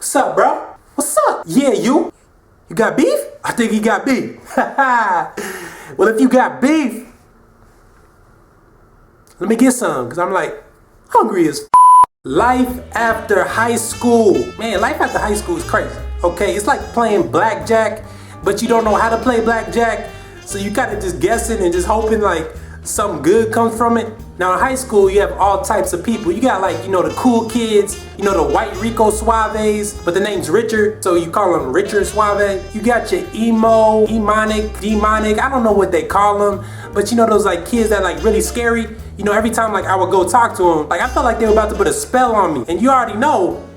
What's up, bro? What's up? Yeah, you? You got beef? I think he got beef. Well, if you got beef, let me get some, because I'm like hungry as f. Life after high school. Man, life after high school is crazy. Okay, it's like playing blackjack, but you don't know how to play blackjack. So you kind of just guessing and just hoping like something good comes from it. Now in high school, you have all types of people. You got like, the cool kids, the white Rico Suaves, but the name's Richard, so you call them Richard Suave. You got your emo, demonic, I don't know what they call them, but those like kids that like really scary. Every time like I would go talk to them, like I felt like they were about to put a spell on me. And you already know,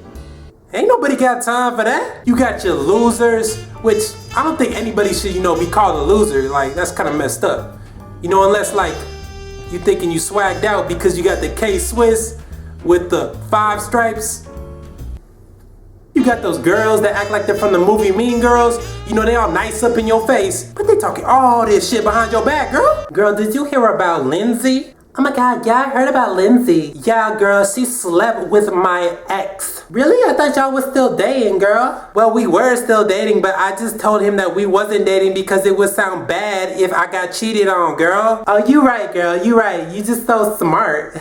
ain't nobody got time for that. You got your losers, which I don't think anybody should, be called a loser. Like, that's kind of messed up. Unless like you thinking you swagged out because you got the K-Swiss with the 5 stripes. You got those girls that act like they're from the movie Mean Girls. They all nice up in your face, but they talking all this shit behind your back, girl. Girl, did you hear about Lindsay? Oh my god, yeah, I heard about Lindsay. Yeah, girl, she slept with my ex. Really? I thought y'all was still dating, girl. Well, we were still dating, but I just told him that we wasn't dating because it would sound bad if I got cheated on, girl. Oh, you right, girl, you right. You just so smart.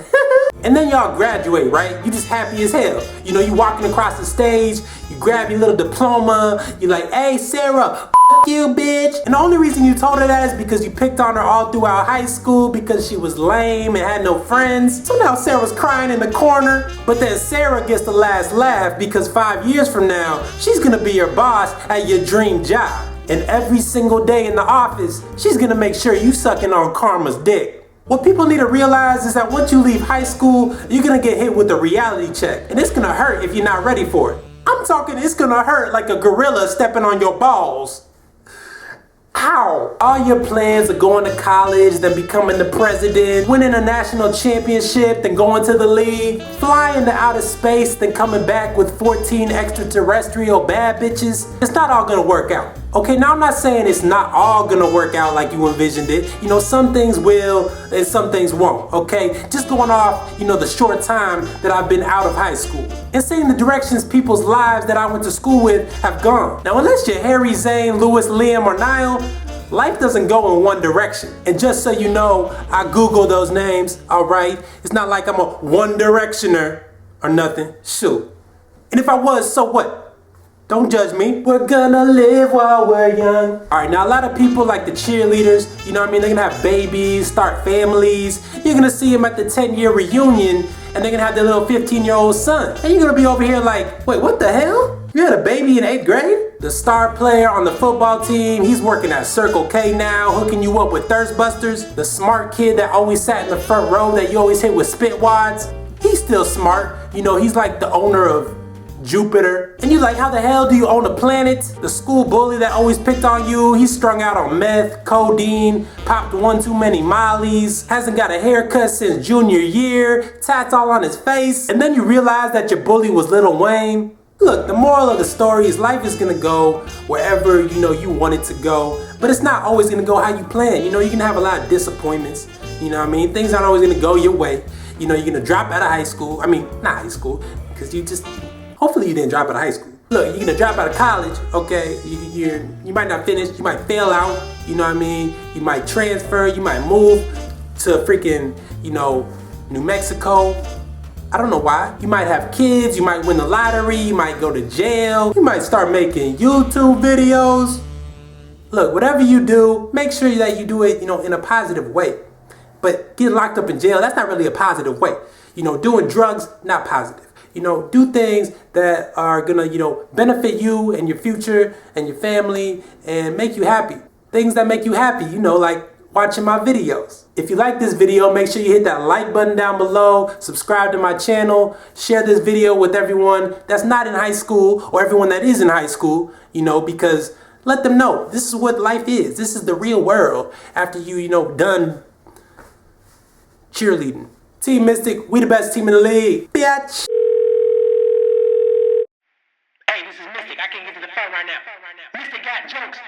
And then y'all graduate, right? You just happy as hell. You walking across the stage, you grab your little diploma, you like, hey, Sarah, you, bitch. And the only reason you told her that is because you picked on her all throughout high school because she was lame and had no friends. So now Sarah's crying in the corner, but then Sarah gets the last laugh because 5 years from now, she's gonna be your boss at your dream job. And every single day in the office, she's gonna make sure you sucking on Karma's dick. What people need to realize is that once you leave high school, you're gonna get hit with a reality check. And it's gonna hurt if you're not ready for it. I'm talking it's gonna hurt like a gorilla stepping on your balls. Ow! All your plans of going to college, then becoming the president, winning a national championship, then going to the league, flying to outer space, then coming back with 14 extraterrestrial bad bitches. It's not all gonna work out. Okay, now I'm not saying it's not all gonna work out like you envisioned it. Some things will and some things won't, okay? Just going off, the short time that I've been out of high school. And seeing the directions people's lives that I went to school with have gone. Now, unless you're Harry, Zane, Lewis, Liam, or Niall, life doesn't go in one direction. And just so you know, I Googled those names, all right? It's not like I'm a one directioner or nothing, shoot. And if I was, so what? Don't judge me. We're gonna live while we're young. All right, now a lot of people like the cheerleaders, they're gonna have babies, start families. You're gonna see them at the 10-year reunion and they're gonna have their little 15-year-old son. And you're gonna be over here like, wait, what the hell? You had a baby in 8th grade? The star player on the football team, he's working at Circle K now, hooking you up with thirst busters. The smart kid that always sat in the front row that you always hit with spit wads, he's still smart. He's like the owner of Jupiter. And you're like, how the hell do you own a planet? The school bully that always picked on you, he's strung out on meth, codeine, popped one too many mollies, hasn't got a haircut since junior year, tats all on his face. And then you realize that your bully was Lil Wayne. Look, the moral of the story is life is gonna go wherever you want it to go, but it's not always gonna go how you plan. You're gonna have a lot of disappointments. Things aren't always gonna go your way. You're gonna drop out of high school. Not high school, because hopefully you didn't drop out of high school. Look, you're gonna drop out of college, okay? You might not finish, you might fail out, you might transfer, you might move to freaking, New Mexico. I don't know why. You might have kids, you might win the lottery, you might go to jail, you might start making YouTube videos. Look, whatever you do, make sure that you do it, in a positive way. But getting locked up in jail, that's not really a positive way. Doing drugs, not positive. Do things that are gonna, benefit you and your future and your family and make you happy. Things that make you happy, like watching my videos. If you like this video, make sure you hit that like button down below, subscribe to my channel, share this video with everyone that's not in high school or everyone that is in high school, because let them know this is what life is. This is the real world after you, done cheerleading. Team Mystic, we the best team in the league. Bitch. Hey, this is Mystic. I can't get to the phone right now. Mystic got jokes.